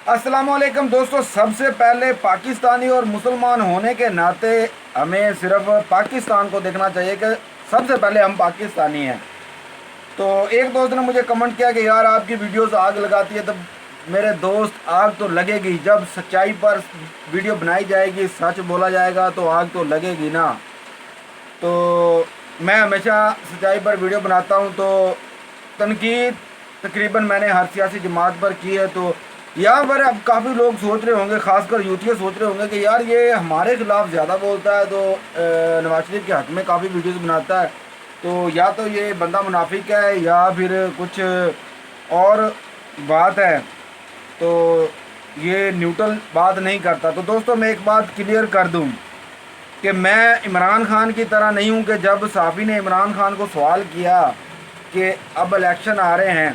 السلام علیکم دوستو، سب سے پہلے پاکستانی اور مسلمان ہونے کے ناطے ہمیں صرف پاکستان کو دیکھنا چاہیے کہ سب سے پہلے ہم پاکستانی ہیں۔ تو ایک دوست نے مجھے کمنٹ کیا کہ یار آپ کی ویڈیوز آگ لگاتی ہے، تو میرے دوست آگ تو لگے گی، جب سچائی پر ویڈیو بنائی جائے گی، سچ بولا جائے گا تو آگ تو لگے گی نا۔ تو میں ہمیشہ سچائی پر ویڈیو بناتا ہوں، تو تنقید تقریباً میں نے ہر سیاسی جماعت پر کی ہے۔ تو یہاں پر اب کافی لوگ سوچ رہے ہوں گے، خاص کر یوتھیے سوچ رہے ہوں گے کہ یار یہ ہمارے خلاف زیادہ بولتا ہے، تو نواز شریف کے حق میں کافی ویڈیوز بناتا ہے، تو یا تو یہ بندہ منافق ہے یا پھر کچھ اور بات ہے، تو یہ نیوٹرل بات نہیں کرتا۔ تو دوستو میں ایک بات کلیئر کر دوں کہ میں عمران خان کی طرح نہیں ہوں کہ جب صحافی نے عمران خان کو سوال کیا کہ اب الیکشن آ رہے ہیں،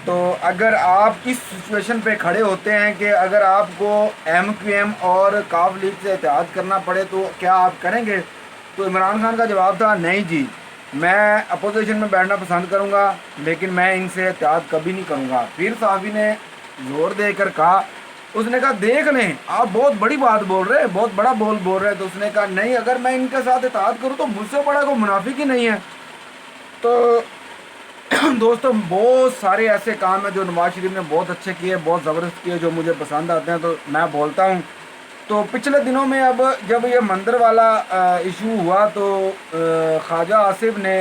تو اگر آپ اس سچویشن پہ کھڑے ہوتے ہیں کہ اگر آپ کو ایم کیو ایم اور کاف لیگ سے اتحاد کرنا پڑے تو کیا آپ کریں گے؟ تو عمران خان کا جواب تھا نہیں جی، میں اپوزیشن میں بیٹھنا پسند کروں گا لیکن میں ان سے اتحاد کبھی نہیں کروں گا۔ پھر صحافی نے زور دے کر کہا، اس نے کہا دیکھ لیں آپ بہت بڑی بات بول رہے ہیں، بہت بڑا بول رہے ہیں۔ تو اس نے کہا نہیں، اگر میں ان کے ساتھ اتحاد کروں تو مجھ سے بڑا کوئی منافق ہی نہیں ہے۔ تو دوستوں بہت سارے ایسے کام ہیں جو نواز شریف نے بہت اچھے کیے، بہت زبردست کیے، جو مجھے پسند آتے ہیں، تو میں بولتا ہوں۔ تو پچھلے دنوں میں اب جب یہ مندر والا ایشو ہوا تو خواجہ آصف نے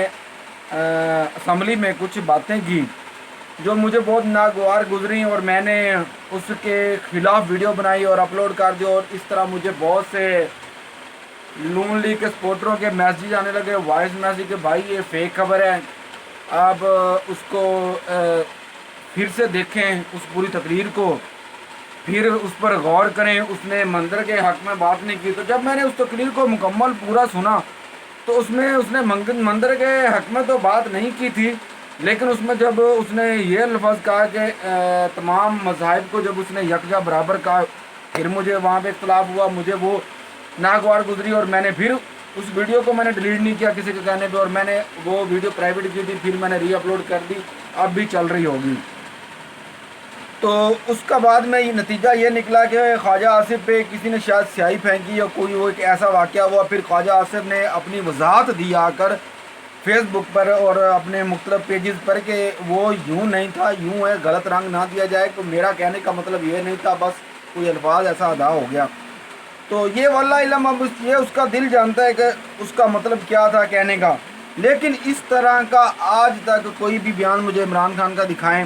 اسمبلی میں کچھ باتیں کی جو مجھے بہت ناگوار گزری، اور میں نے اس کے خلاف ویڈیو بنائی اور اپلوڈ کر دی، اور اس طرح مجھے بہت سے نون لیگ کے سپورٹروں کے میسیج آنے لگے، وائس میسیج کہ بھائی یہ فیک خبر ہے، آپ اس کو پھر سے دیکھیں، اس پوری تقریر کو پھر اس پر غور کریں، اس نے مندر کے حق میں بات نہیں کی۔ تو جب میں نے اس تقریر کو مکمل پورا سنا تو اس نے مندر کے حق میں تو بات نہیں کی تھی، لیکن اس میں جب اس نے یہ لفظ کہا کہ تمام مذاہب کو جب اس نے یکجا برابر کہا، پھر مجھے وہاں پہ اختلاف ہوا، مجھے وہ ناگوار گزری، اور میں نے پھر اس ویڈیو کو میں نے ڈیلیٹ نہیں کیا کسی کے کہنے پہ، اور میں نے وہ ویڈیو پرائیویٹ کی تھی، پھر میں نے ری اپلوڈ کر دی، اب بھی چل رہی ہوگی۔ تو اس کا بعد میں نتیجہ یہ نکلا کہ خواجہ آصف پہ کسی نے شاید سیاہی پھینکی یا کوئی وہ ایک ایسا واقعہ ہوا، پھر خواجہ آصف نے اپنی وضاحت دی آ کر فیس بک پر اور اپنے مختلف پیجز پر کہ وہ یوں نہیں تھا، یوں ہے، غلط رنگ نہ دیا جائے، تو میرا کہنے کا مطلب یہ نہیں تھا، بس کوئی الفاظ ایسا ادا ہو گیا۔ تو یہ واللہ علم، اب یہ اس کا دل جانتا ہے کہ اس کا مطلب کیا تھا کہنے کا، لیکن اس طرح کا آج تک کوئی بھی بیان مجھے عمران خان کا دکھائیں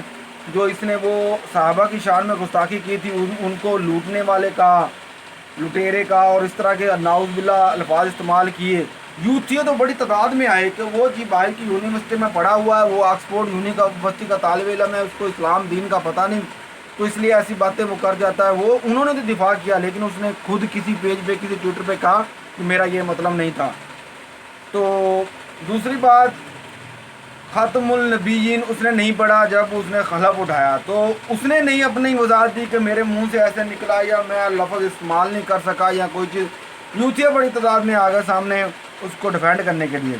جو اس نے وہ صحابہ کی شان میں گستاخی کی تھی، ان کو لوٹنے والے کا، لٹیرے کا، اور اس طرح کے نعوذ باللہ الفاظ استعمال کیے۔ یوتھیے تو بڑی تعداد میں آئے کہ وہ جی باہر کی یونیورسٹی میں پڑھا ہوا ہے، وہ آکسفورڈ یونیورسٹی کا طالب علم ہے، اس کو اسلام دین کا پتہ نہیں، تو اس لیے ایسی باتیں وہ کر جاتا ہے۔ وہ انہوں نے تو دفاع کیا، لیکن اس نے خود کسی پیج پہ کسی ٹویٹر پہ کہا کہ میرا یہ مطلب نہیں تھا۔ تو دوسری بات، خاتم النبیین اس نے نہیں پڑھا، جب اس نے خلف اٹھایا تو اس نے نہیں اپنی وضاحت دی کہ میرے منہ سے ایسے نکلا یا میں لفظ استعمال نہیں کر سکا یا کوئی چیز۔ یوتھیے بڑی تعداد میں آ گئے سامنے اس کو ڈیفینڈ کرنے کے لیے۔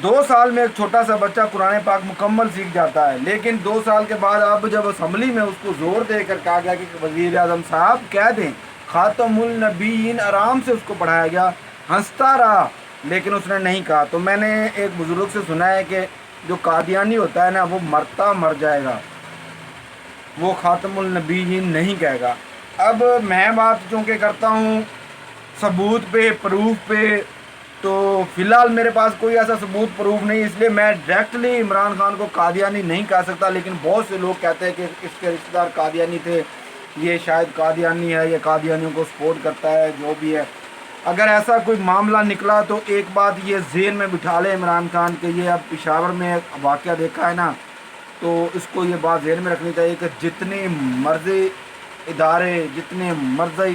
2 سال میں ایک چھوٹا سا بچہ قرآن پاک مکمل سیکھ جاتا ہے، لیکن 2 سال کے بعد اب جب اسمبلی میں اس کو زور دے کر کہا گیا کہ وزیر اعظم صاحب کہہ دیں خاتم النبیین، آرام سے اس کو پڑھایا گیا، ہنستا رہا، لیکن اس نے نہیں کہا۔ تو میں نے ایک بزرگ سے سنا ہے کہ جو قادیانی ہوتا ہے نا، وہ مرتا مر جائے گا، وہ خاتم النبیین نہیں کہے گا۔ اب میں بات چونکہ کرتا ہوں ثبوت پہ، پروف پہ، تو فی الحال میرے پاس کوئی ایسا ثبوت پروف نہیں، اس لیے میں ڈائریکٹلی عمران خان کو قادیانی نہیں کہہ سکتا، لیکن بہت سے لوگ کہتے ہیں کہ اس کے رشتہ دار قادیانی تھے، یہ شاید قادیانی ہے، یہ قادیانیوں کو سپورٹ کرتا ہے، جو بھی ہے۔ اگر ایسا کوئی معاملہ نکلا تو ایک بات یہ ذہن میں بٹھا لے عمران خان کہ یہ اب پشاور میں واقعہ دیکھا ہے نا، تو اس کو یہ بات ذہن میں رکھنی چاہیے کہ جتنے مرضی ادارے، جتنے مرضی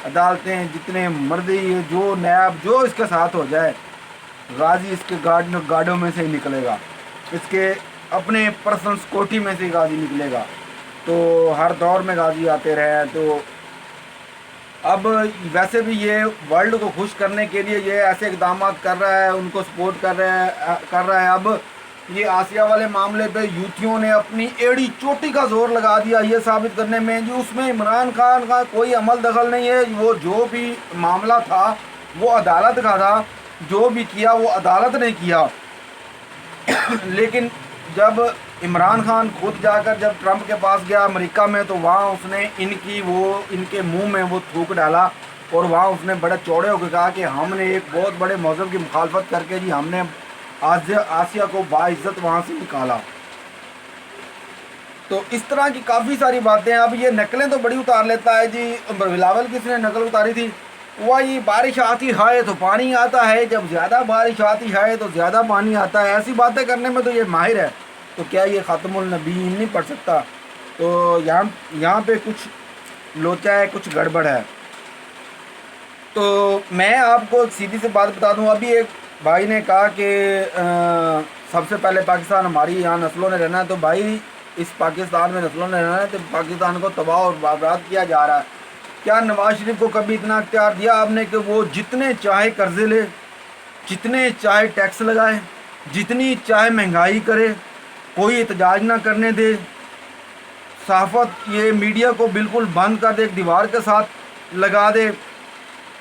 عدالتیں، جتنے مرضی جو نیاب جو اس کے ساتھ ہو جائے، غازی اس کے گارڈوں میں سے ہی نکلے گا، اس کے اپنے پرسنل سکیورٹی میں سے ہی غازی نکلے گا۔ تو ہر دور میں غازی آتے رہے ہیں، تو اب ویسے بھی یہ ورلڈ کو خوش کرنے کے لیے یہ ایسے اقدامات کر رہا ہے، ان کو سپورٹ کر رہا ہے۔ اب یہ آسیہ والے معاملے پہ یوتھیوں نے اپنی ایڑی چوٹی کا زور لگا دیا یہ ثابت کرنے میں جی اس میں عمران خان کا کوئی عمل دخل نہیں ہے، وہ جو بھی معاملہ تھا وہ عدالت کا تھا، جو بھی کیا وہ عدالت نے کیا۔ لیکن جب عمران خان خود جا کر جب ٹرمپ کے پاس گیا امریکہ میں، تو وہاں اس نے ان کے منہ میں وہ تھوک ڈالا، اور وہاں اس نے بڑے چوڑے ہو کے کہا کہ ہم نے ایک بہت بڑے مذہب کی مخالفت کر کے جی ہم نے آسیہ کو باعزت وہاں سے نکالا۔ تو اس طرح کی کافی ساری باتیں ہیں۔ اب یہ نقلیں تو بڑی اتار لیتا ہے جی، بلاول کس نے نقل اتاری تھی، وہی بارش آتی ہے تو پانی آتا ہے، جب زیادہ بارش آتی ہے تو زیادہ پانی آتا ہے، ایسی باتیں کرنے میں تو یہ ماہر ہے۔ تو کیا یہ ختم النبیین نہیں پڑھ سکتا؟ تو یہاں پہ کچھ لوچا ہے، کچھ گڑبڑ ہے۔ تو میں آپ کو سیدھی سی بات بتا دوں، ابھی ایک بھائی نے کہا کہ سب سے پہلے پاکستان ہماری یہاں نسلوں نے رہنا ہے، تو بھائی اس پاکستان میں نسلوں نے رہنا ہے تو پاکستان کو تباہ اور برباد کیا جا رہا ہے۔ کیا نواز شریف کو کبھی اتنا اختیار دیا آپ نے کہ وہ جتنے چاہے قرضے لے، جتنے چاہے ٹیکس لگائے، جتنی چاہے مہنگائی کرے، کوئی احتجاج نہ کرنے دے، صحافت یہ میڈیا کو بالکل بند کر دے، ایک دیوار کے ساتھ لگا دے،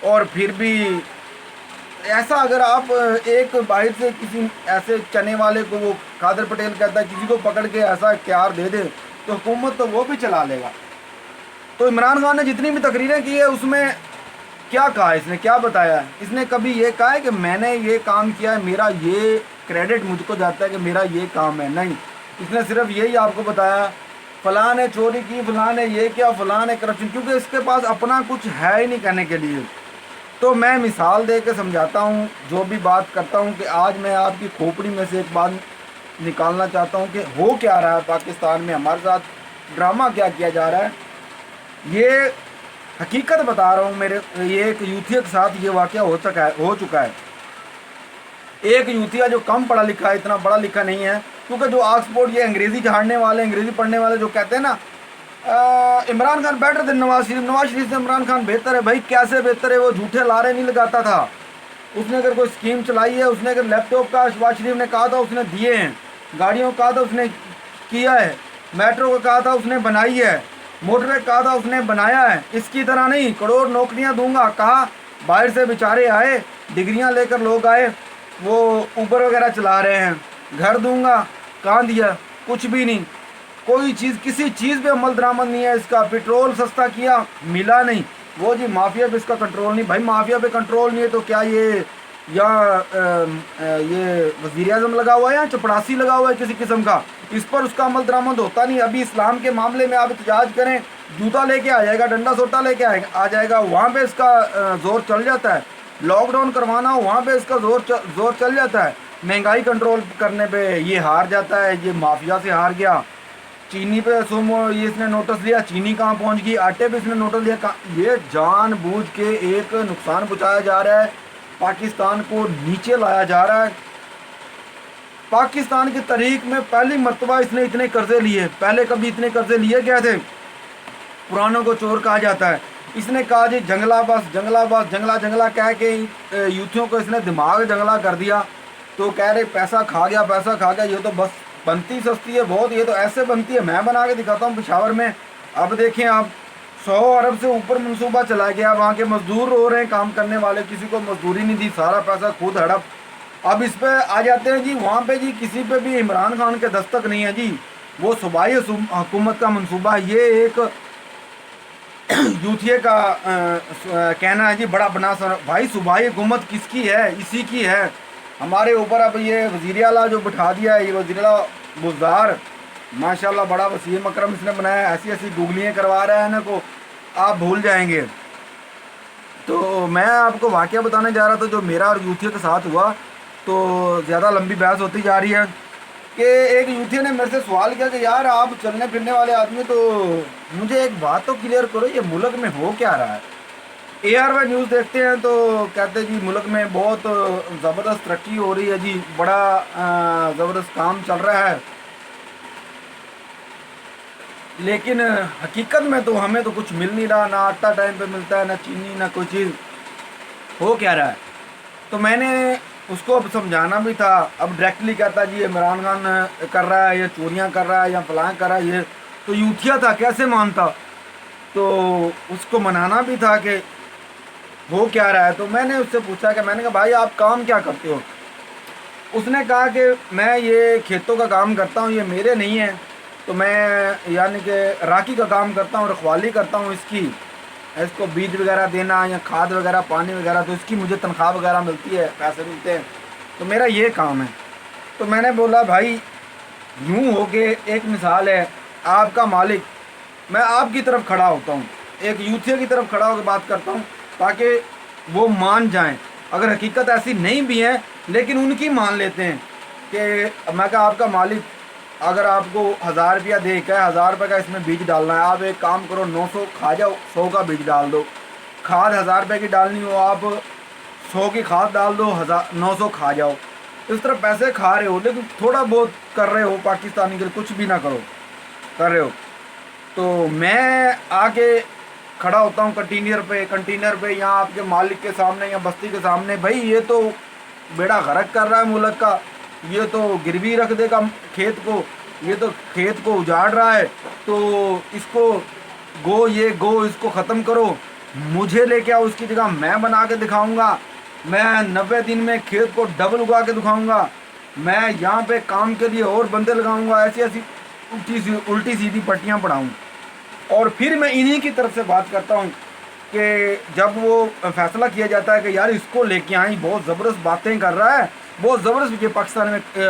اور پھر بھی ایسا اگر آپ ایک باہر سے کسی ایسے چنے والے کو، وہ قادر پٹیل کہتا ہے، کسی کو پکڑ کے ایسا اختیار دے دے تو حکومت تو وہ بھی چلا لے گا۔ تو عمران خان نے جتنی بھی تقریریں کی ہے اس میں کیا کہا، اس نے کیا بتایا ہے؟ اس نے کبھی یہ کہا ہے کہ میں نے یہ کام کیا ہے، میرا یہ کریڈٹ مجھ کو جاتا ہے کہ میرا یہ کام ہے؟ نہیں، اس نے صرف یہی آپ کو بتایا فلاں نے چوری کی، فلاں نے یہ کیا، فلاں نے کرپشن، کیونکہ اس کے پاس اپنا کچھ ہے ہی نہیں کہنے کے لیے۔ تو میں مثال دے کے سمجھاتا ہوں، جو بھی بات کرتا ہوں کہ آج میں آپ کی کھوپڑی میں سے ایک بات نکالنا چاہتا ہوں کہ ہو کیا رہا ہے پاکستان میں، ہمارے ساتھ ڈرامہ کیا کیا جا رہا ہے۔ یہ حقیقت بتا رہا ہوں، یہ ایک یوتھیا کے ساتھ یہ واقعہ ہو چکا ہے۔ ایک یوتھیا جو کم پڑھا لکھا ہے، اتنا پڑھا لکھا نہیں ہے، کیونکہ جو آکسفورڈ یہ انگریزی جھاڑنے والے، انگریزی پڑھنے والے جو کہتے ہیں نا عمران خان بیٹر دین نواز شریف سے عمران خان بہتر ہے، بھائی کیسے بہتر ہے؟ وہ جھوٹے لارے نہیں لگاتا تھا، اس نے اگر کوئی اسکیم چلائی ہے، اس نے اگر لیپ ٹاپ کا شہباز شریف نے کہا تھا اس نے دیے ہیں، گاڑیوں کا کہا تھا اس نے کیا ہے، میٹرو کا کہا تھا اس نے بنائی ہے، موٹر وے کہا تھا اس نے بنایا ہے۔ اس کی طرح نہیں کروڑ نوکریاں دوں گا کہا، باہر سے بیچارے آئے، ڈگریاں لے کر لوگ آئے، وہ اوبر وغیرہ چلا رہے ہیں، گھر دوں گا کہاں دیا؟ کچھ بھی نہیں، کوئی چیز، کسی چیز پہ عمل درآمد نہیں ہے اس کا۔ پیٹرول سستا کیا، ملا نہیں، وہ جی مافیا پہ اس کا کنٹرول نہیں۔ بھائی مافیا پہ کنٹرول نہیں ہے تو کیا یہ وزیر اعظم لگا ہوا ہے یا چپڑاسی لگا ہوا ہے کسی قسم کا؟ اس پر اس کا عمل درآمد ہوتا نہیں۔ ابھی اسلام کے معاملے میں آپ احتجاج کریں، جوتا لے کے آ جائے گا، ڈنڈا سوٹا لے کے آ جائے گا، وہاں پہ اس کا زور چل جاتا ہے۔ لاک ڈاؤن کروانا ہو وہاں پہ اس کا زور چل جاتا ہے۔ مہنگائی کنٹرول کرنے پہ یہ ہار جاتا ہے، یہ مافیا سے ہار گیا۔ چینی پہ یہ اس نے نوٹس لیا، چینی کہاں پہنچ گئی، آٹے پہ اس نے نوٹس لیا، یہ جان بوجھ کے ایک نقصان پہنچایا جا رہا ہے، پاکستان کو نیچے لایا جا رہا ہے۔ پاکستان کی تاریخ میں پہلی مرتبہ اس نے اتنے قرضے لیے، پہلے کبھی اتنے قرضے لیے کیا تھے؟ پرانوں کو چور کہا جاتا ہے۔ اس نے کہا جی جنگلہ بس جنگلہ کہہ کے یوتھیوں کو اس نے دماغ جنگلہ کر دیا، تو کہہ رہے پیسہ کھا گیا، یہ تو بس بنتی سستی ہے بہت، یہ تو ایسے بنتی ہے، میں بنا کے دکھاتا ہوں پشاور میں۔ اب دیکھیں آپ 100 ارب سے اوپر منصوبہ چلا گیا، وہاں کے مزدور رو رہے ہیں، کام کرنے والے، کسی کو مزدوری نہیں دی، سارا پیسہ خود ہڑپ۔ اب اس پہ آ جاتے ہیں جی وہاں پہ جی کسی پہ بھی عمران خان کے دستک نہیں ہے جی، وہ صوبائی حکومت کا منصوبہ ہے۔ یہ ایک یوتھیے کا کہنا ہے جی بڑا بنا سر، بھائی صوبائی حکومت کس کی ہے؟ اسی کی ہے ہمارے اوپر۔ اب یہ وزیر اعلیٰ جو بٹھا دیا ہے، یہ وزیر اعلیٰ بزدار ماشاءاللہ بڑا وسیم اکرم اس نے بنایا، ایسی ایسی گوگلیاں کروا رہا ہے نا کو آپ بھول جائیں گے۔ تو میں آپ کو واقعہ بتانے جا رہا تھا جو میرا اور یوتھیے کے ساتھ ہوا، تو زیادہ لمبی بحث ہوتی جا رہی ہے کہ ایک یوتھیے نے میرے سے سوال کیا کہ یار آپ چلنے پھرنے والے آدمی، تو مجھے ایک بات تو کلیئر کرو، یہ ملک میں ہو کیا رہا ہے؟ ARY نیوز دیکھتے ہیں تو کہتے ہیں جی ملک میں بہت زبردست ترقی ہو رہی ہے جی، بڑا زبردست کام چل رہا ہے، لیکن حقیقت میں تو ہمیں تو کچھ مل نہیں رہا، نہ آٹا ٹائم پہ ملتا ہے، نہ چینی، نہ کوئی چیز، ہو کیا رہا ہے؟ تو میں نے اس کو اب سمجھانا بھی تھا. اب ڈائریکٹلی کہتا جی یہ عمران خان کر رہا ہے، یہ چوریاں کر رہا ہے یا فلاں کر رہا ہے، یہ تو یوتھیا تھا کیسے مانتا. تو اس کو منانا بھی تھا کہ ہو کیا رہا ہے. تو میں نے اس سے پوچھا کہ میں نے کہا بھائی آپ کام کیا کرتے ہو. اس نے کہا کہ میں یہ کھیتوں کا کام کرتا ہوں، یہ میرے نہیں ہیں، تو میں یعنی کہ راکھی کا کام کرتا ہوں، رکھوالی کرتا ہوں اس کو بیج وغیرہ دینا یا کھاد وغیرہ پانی وغیرہ، تو اس کی مجھے تنخواہ وغیرہ ملتی ہے، پیسے ملتے ہیں، تو میرا یہ کام ہے. تو میں نے بولا بھائی یوں ہو کہ ایک مثال ہے، آپ کا مالک، میں آپ کی طرف کھڑا ہوتا ہوں، ایک یوتھیا کی طرف کھڑا ہو کے بات کرتا ہوں تاکہ وہ مان جائیں. اگر حقیقت ایسی نہیں بھی ہے لیکن ان کی مان لیتے ہیں کہ میں کہا آپ کا مالک اگر آپ کو 1000 روپیہ دے کہ 1000 روپے کا اس میں بیج ڈالنا ہے، آپ ایک کام کرو 900 کھا جاؤ، 100 کا بیج ڈال دو. کھاد 1000 روپے کی ڈالنی ہو، آپ 100 کی کھاد ڈال دو، 900 کھا جاؤ. اس طرح پیسے کھا رہے ہو لیکن تھوڑا بہت کر رہے ہو پاکستانی کے لیے، کچھ بھی نہ کرو کر رہے ہو. تو میں آ کے کھڑا ہوتا ہوں کنٹینر پہ یہاں آپ کے مالک کے سامنے یا بستی کے سامنے، بھائی یہ تو بیڑا غرق کر رہا ہے ملک کا، یہ تو گروی رکھ دے گا کھیت کو، یہ تو کھیت کو اجاڑ رہا ہے، تو اس کو اس کو ختم کرو. مجھے لے کے آؤ، اس کی جگہ میں بنا کے دکھاؤں گا، میں 90 دن میں کھیت کو ڈبل اگا کے دکھاؤں گا، میں یہاں پہ کام کے لیے اور بندے لگاؤں گا، ایسی الٹی سیدھی پٹیاں پڑھاؤں. اور پھر میں انہی کی طرف سے بات کرتا ہوں کہ جب وہ فیصلہ کیا جاتا ہے کہ یار اس کو لے کے آئیں، بہت زبردست باتیں کر رہا ہے، بہت زبردست، یہ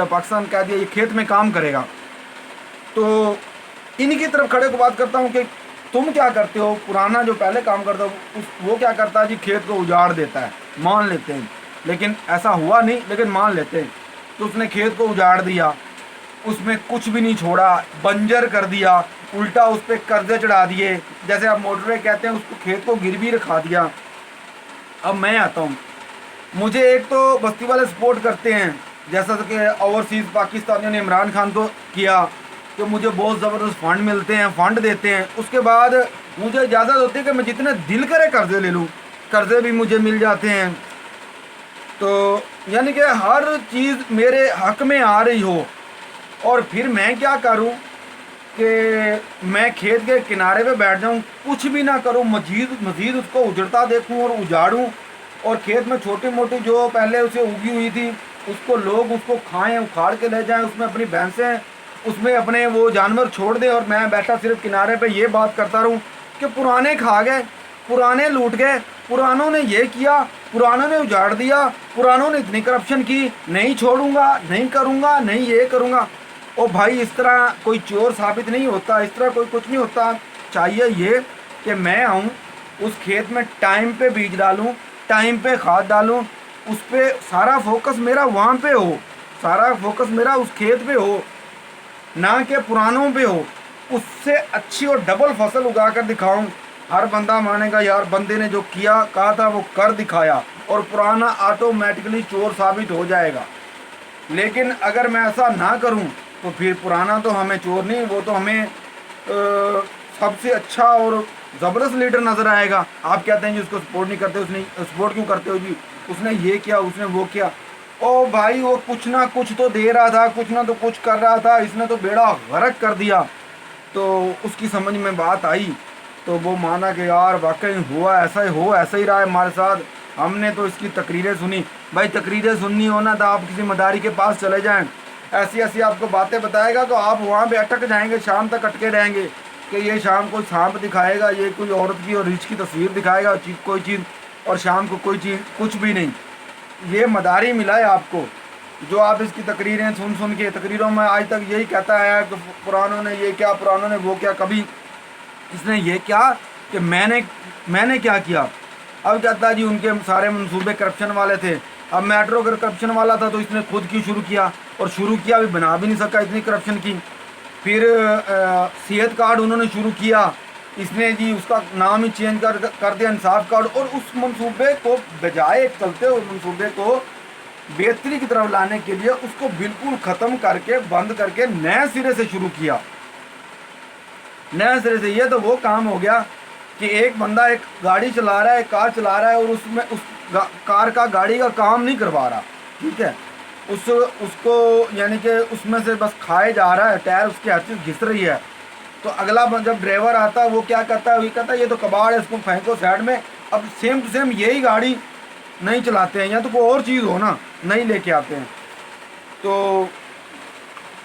پاکستان کہہ دیا یہ کھیت میں کام کرے گا، تو انہی کی طرف کھڑے کو بات کرتا ہوں کہ تم کیا کرتے ہو. پرانا جو پہلے کام کرتا ہو وہ کیا کرتا ہے جی کھیت کو اجاڑ دیتا ہے، مان لیتے ہیں، لیکن ایسا ہوا نہیں لیکن مان لیتے ہیں. تو اس نے کھیت کو اجاڑ دیا، اس میں کچھ بھی نہیں چھوڑا، بنجر کر دیا، الٹا اس پہ قرضے چڑھا دیے، جیسے آپ موٹر وے کہتے ہیں، اس کو کھیت کو گروی رکھا دیا. اب میں آتا ہوں، مجھے ایک تو بستی والے سپورٹ کرتے ہیں جیسا کہ اوورسیز پاکستانیوں نے عمران خان کو کیا کہ مجھے بہت زبردست فنڈ ملتے ہیں، فنڈ دیتے ہیں. اس کے بعد مجھے اجازت ہوتی ہے کہ میں جتنے دل کرے قرضے لے لوں، قرضے بھی مجھے مل جاتے ہیں. تو یعنی کہ ہر چیز میرے حق میں آ رہی ہو، اور پھر میں کیا کروں کہ میں کھیت کے کنارے پہ بیٹھ جاؤں، کچھ بھی نہ کروں، مزید اس کو اجڑتا دیکھوں اور اجاڑوں، اور کھیت میں چھوٹی موٹی جو پہلے اسے اگی ہوئی تھی اس کو لوگ اس کو کھائیں، اکھاڑ کے لے جائیں، اس میں اپنی بھینسیں، اس میں اپنے وہ جانور چھوڑ دیں، اور میں بیٹھا صرف کنارے پہ یہ بات کرتا رہوں کہ پرانے کھا گئے، پرانے لوٹ گئے، پرانوں نے یہ کیا، پرانوں نے اجاڑ دیا، پرانوں نے اتنی کرپشن کی، نہیں چھوڑوں گا، نہیں کروں گا، نہیں یہ کروں گا. او بھائی اس طرح کوئی چور ثابت نہیں ہوتا، اس طرح کوئی کچھ نہیں ہوتا. چاہیے یہ کہ میں آؤں اس کھیت میں ٹائم پہ بیج ڈالوں، ٹائم پہ کھاد ڈالوں، اس پہ سارا فوکس میرا وہاں پہ ہو، سارا فوکس میرا اس کھیت پہ ہو، نہ کہ پرانوں پہ ہو. اس سے اچھی اور ڈبل فصل اگا کر دکھاؤں. ہر بندہ مانے گا یار بندے نے جو کیا کہا تھا وہ کر دکھایا، اور پرانا آٹومیٹکلی چور ثابت ہو جائے گا. لیکن اگر میں ایسا نہ کروں تو پھر پرانا تو ہمیں چور نہیں، وہ تو ہمیں سب سے اچھا اور زبردست لیڈر نظر آئے گا. آپ کہتے ہیں جی اس کو سپورٹ نہیں کرتے، اس نے سپورٹ کیوں کرتے ہو جی، اس نے یہ کیا، اس نے وہ کیا. او بھائی وہ کچھ نہ کچھ تو دے رہا تھا، کچھ نہ تو کچھ کر رہا تھا، اس نے تو بیڑا غرق کر دیا. تو اس کی سمجھ میں بات آئی تو وہ مانا کہ یار واقعی ہوا ایسا ہی رہا ہے ہمارے ساتھ. ہم نے تو اس کی تقریریں سنی. بھائی تقریریں سننی ہونا تو آپ کسی مداری کے پاس چلے جائیں، ایسی آپ کو باتیں بتائے گا تو آپ وہاں پہ اٹک جائیں گے، شام تک اٹکے رہیں گے کہ یہ شام کو سانپ دکھائے گا، یہ کوئی عورت کی اور ریچھ کی تصویر دکھائے گا کوئی چیز، اور شام کو کوئی چیز کچھ بھی نہیں. یہ مداری ملا ہے آپ کو جو آپ اس کی تقریریں سن کے، تقریروں میں آج تک یہی کہتا ہے کہ پرانوں نے یہ کیا، پرانوں نے وہ کیا. کبھی اس نے یہ کیا کہ میں نے کیا کیا. اب کہتا ہے جی ان کے سارے منصوبے کرپشن والے تھے. اب میٹرو اگر کرپشن والا تھا تو اس نے خود کیوں شروع کیا، اور شروع کیا ابھی بنا بھی نہیں سکا اتنی کرپشن کی. پھر صحت کارڈ انہوں نے شروع کیا، اس نے جی اس کا نام ہی چینج کر دیا انصاف کارڈ، اور اس منصوبے کو بجائے چلتے ہوئے منصوبے کو بہتری کی طرف لانے کے لیے اس کو بالکل ختم کر کے بند کر کے نئے سرے سے شروع کیا. نئے سرے سے. یہ تو وہ کام ہو گیا کہ ایک بندہ ایک گاڑی چلا رہا ہے، ایک کار چلا رہا ہے، اور اس میں اس کار کا گاڑی کا کام نہیں کروا رہا، ٹھیک ہے، اس کو یعنی کہ اس میں سے بس کھائے جا رہا ہے، ٹائر اس کی ہر چیز گھس رہی ہے، تو اگلا جب ڈرائیور آتا ہے وہ کیا کرتا ہے، وہی کہتا ہے یہ تو کباڑ ہے، اس کو پھینکو سائڈ میں۔ اب سیم ٹو سیم یہی گاڑی نہیں چلاتے ہیں، یا تو کوئی اور چیز ہو نا، نہیں لے کے آتے ہیں۔ تو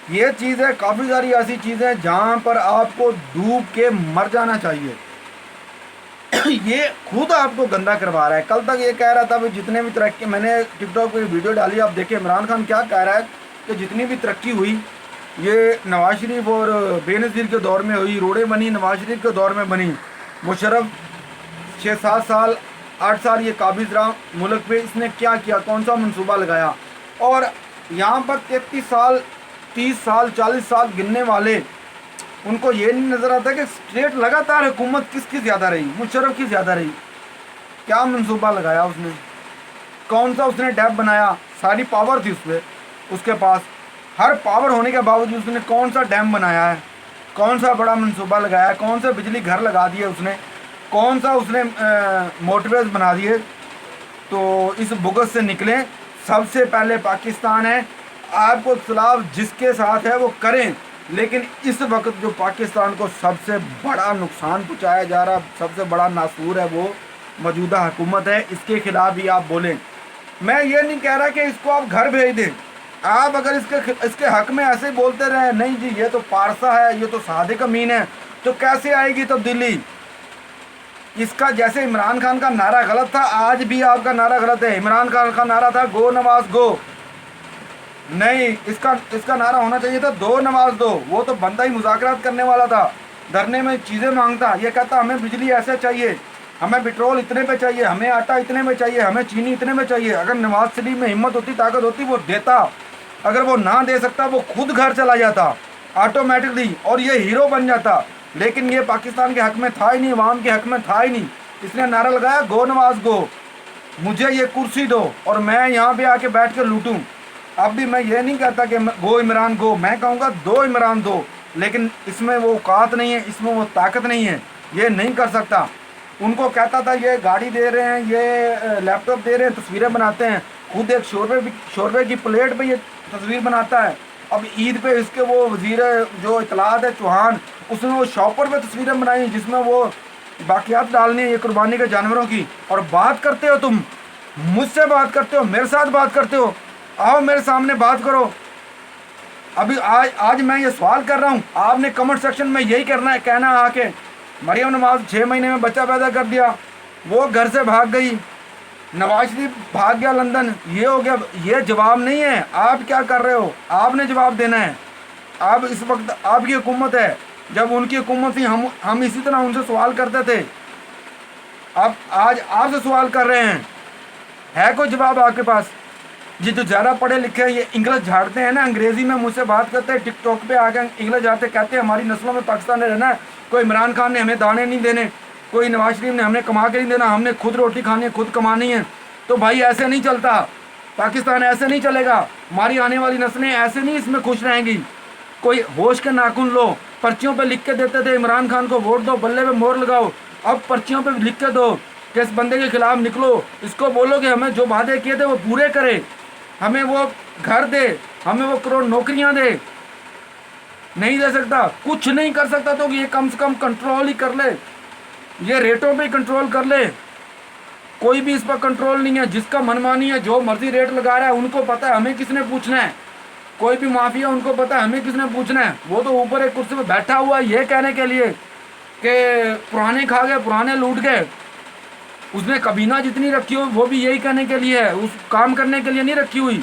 یہ چیز ہے، کافی ساری ایسی چیزیں جہاں پر آپ کو ڈوب کے مر جانا چاہیے۔ یہ خود آپ کو گندا کروا رہا ہے۔ کل تک یہ کہہ رہا تھا جتنے بھی ترقی، میں نے ٹک ٹاک پہ ویڈیو ڈالی، آپ دیکھیں عمران خان کیا کہہ رہا ہے کہ جتنی بھی ترقی ہوئی یہ نواز شریف اور بے نظیر کے دور میں ہوئی، روڈیں بنی نواز شریف کے دور میں بنی، مشرف 6-7 سال 8 سال یہ قابض رہا ملک پہ، اس نے کیا کیا، کون سا منصوبہ لگایا، اور یہاں پر 33 سال 30 سال 40 سال گننے والے، ان کو یہ نہیں نظر آتا کہ اسٹیٹ لگاتار حکومت کس کی زیادہ رہی، مشرف کی زیادہ رہی، کیا منصوبہ لگایا اس نے، کون سا اس نے ڈیپ بنایا، ساری پاور تھی اس پہ، اس کے پاس ہر پاور ہونے کے باوجود اس نے کون سا ڈیم بنایا ہے، کون سا بڑا منصوبہ لگایا ہے، کون سے بجلی گھر لگا دیے اس نے، کون سا اس نے موٹر ویز بنا دیے۔ تو اس بغض سے نکلیں، سب سے پہلے پاکستان ہے، آپ کو اختلاف جس کے ساتھ ہے وہ کریں، لیکن اس وقت جو پاکستان کو سب سے بڑا نقصان پہنچایا جا رہا، سب سے بڑا ناسور ہے وہ موجودہ حکومت ہے، اس کے خلاف بھی آپ بولیں۔ میں یہ نہیں کہہ رہا کہ اس کو آپ گھر بھیج دیں، آپ اگر اس کے حق میں ایسے بولتے رہے نہیں جی یہ تو پارسا ہے، یہ تو صادق امین ہے، تو کیسے آئے گی تبدیلی؟ اس کا جیسے عمران خان کا نعرہ غلط تھا، آج بھی آپ کا نعرہ غلط ہے۔ عمران خان کا نعرہ تھا گو نواز گو، نہیں، اس کا نعرہ ہونا چاہیے تھا دو نواز دو۔ وہ تو بندہ ہی مذاکرات کرنے والا تھا، دھرنے میں چیزیں مانگتا، یہ کہتا ہمیں بجلی ایسے چاہیے، ہمیں پٹرول اتنے پہ چاہیے، ہمیں آٹا اتنے میں چاہیے، ہمیں چینی اتنے میں چاہیے۔ اگر نواز شریف میں ہمت ہوتی، طاقت ہوتی، وہ دیتا، اگر وہ نہ دے سکتا وہ خود گھر چلا جاتا آٹومیٹکلی، اور یہ ہیرو بن جاتا، لیکن یہ پاکستان کے حق میں تھا ہی نہیں، عوام کے حق میں تھا ہی نہیں۔ اس نے نعرہ لگایا گو نواز گو، مجھے یہ کرسی دو اور میں یہاں پہ آ کے بیٹھ کے لوٹوں۔ اب بھی میں یہ نہیں کہتا کہ گو عمران گو، میں کہوں گا دو عمران دو، لیکن اس میں وہ اوقات نہیں ہے، اس میں وہ طاقت نہیں ہے، یہ نہیں کر سکتا۔ ان کو کہتا تھا یہ گاڑی دے رہے ہیں، یہ لیپ ٹاپ دے رہے ہیں، تصویریں بناتے ہیں، خود ایک شوربے کی پلیٹ پہ یہ تصویر بناتا ہے۔ اب عید پہ اس کے وہ وزیر جو اطلاعات ہے چوہان، اس نے وہ شاپر پہ تصویریں بنائی جس میں وہ باقیات ڈالنی ہے یہ قربانی کے جانوروں کی، اور بات کرتے ہو تم، مجھ سے بات کرتے ہو، میرے ساتھ بات کرتے ہو، آؤ میرے سامنے بات کرو۔ ابھی آج میں یہ سوال کر رہا ہوں، آپ نے کمنٹ سیکشن میں یہی کرنا ہے، کہنا آ کے مریم نواز 6 مہینے میں بچہ پیدا کر دیا، وہ گھر سے بھاگ گئی، نواز شریف بھاگ گیا لندن، یہ ہو گیا۔ یہ جواب نہیں ہے، آپ کیا کر رہے ہو، آپ نے جواب دینا ہے۔ آپ اس وقت آپ کی حکومت ہے، جب ان کی حکومت تھی ہم اسی طرح ان سے سوال کرتے تھے، اب آج آپ سے سوال کر رہے ہیں، ہے کوئی جواب آپ کے پاس؟ یہ جو زیادہ پڑھے لکھے ہیں یہ انگلش جھاڑتے ہیں نا، انگریزی میں مجھ سے بات کرتے ہیں، ٹک ٹاک پہ آ کے انگلش جھاڑتے، کہتے ہیں ہماری نسلوں میں پاکستان میں رہنا ہے، کوئی عمران خان نے ہمیں دانے نہیں دینے، کوئی نواز شریف نے ہمیں کما کے نہیں دینا، ہم نے خود روٹی کھانی ہے، خود کمانی ہے۔ تو بھائی ایسے نہیں چلتا، پاکستان ایسے نہیں چلے گا، ہماری آنے والی نسلیں ایسے نہیں اس میں خوش رہیں گی۔ کوئی ہوش کے ناخن لو، پرچیوں پہ لکھ کے دیتے تھے عمران خان کو ووٹ دو، بلے پہ مہر لگاؤ، اب پرچیوں پہ لکھ کے دو کہ اس بندے کے خلاف نکلو، اس کو بولو کہ ہمیں جو وعدے کیے تھے وہ پورے کرے، ہمیں وہ گھر دے، ہمیں وہ کروڑ نوکریاں دے۔ نہیں دے سکتا، کچھ نہیں کر سکتا، تو یہ کم سے کم کنٹرول ہی کر لے، یہ ریٹوں پہ کنٹرول کر لے۔ کوئی بھی اس پر کنٹرول نہیں ہے، جس کا منمانی ہے جو مرضی ریٹ لگا رہا ہے، ان کو پتہ ہے ہمیں کس نے پوچھنا ہے۔ کوئی بھی مافیا ان کو پتہ ہے ہمیں کس نے پوچھنا ہے، وہ تو اوپر ایک کرسی پہ بیٹھا ہوا ہے یہ کہنے کے لیے کہ پرانے کھا گئے، پرانے لوٹ گئے۔ اس نے کابینہ جتنی رکھی ہوئی وہ بھی یہی کہنے کے لیے ہے، اس کام کرنے کے لیے نہیں رکھی ہوئی۔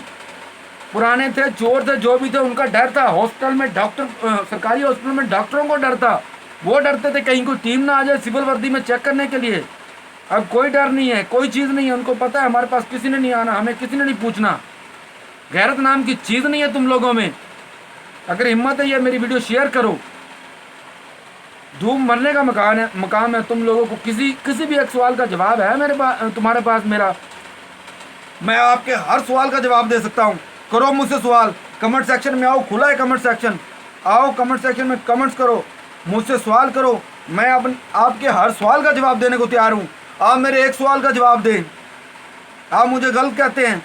پرانے تھے، چور تھے، جو بھی تھے، ان کا ڈر تھا، ہاسپٹل میں ڈاکٹر، سرکاری ہاسپٹل میں ڈاکٹروں کو ڈر تھا، وہ ڈرتے تھے کہیں کوئی ٹیم نہ آ جائے سول وردی میں چیک کرنے کے لیے۔ اب کوئی ڈر نہیں ہے، کوئی چیز نہیں ہے، ان کو پتہ ہے ہمارے پاس کسی نے نہیں آنا، ہمیں کسی نے نہیں پوچھنا۔ غیرت نام کی چیز نہیں ہے تم لوگوں میں۔ اگر ہمت ہے یہ میری ویڈیو شیئر کرو، دھوم مرنے کا مقام ہے تم لوگوں کو۔ کسی بھی ایک سوال کا جواب ہے میرے پاس، تمہارے پاس میرا، میں آپ کے ہر سوال کا جواب دے سکتا ہوں۔ کرو مجھ سے سوال، کمنٹ سیکشن میں آؤ، کھلا ہے کمنٹ سیکشن، آؤ کمنٹ سیکشن میں کمنٹس کرو، مجھ سے سوال کرو، میں آپ کے ہر سوال کا جواب دینے کو تیار ہوں۔ آپ میرے ایک سوال کا جواب دیں، آپ مجھے غلط کہتے ہیں،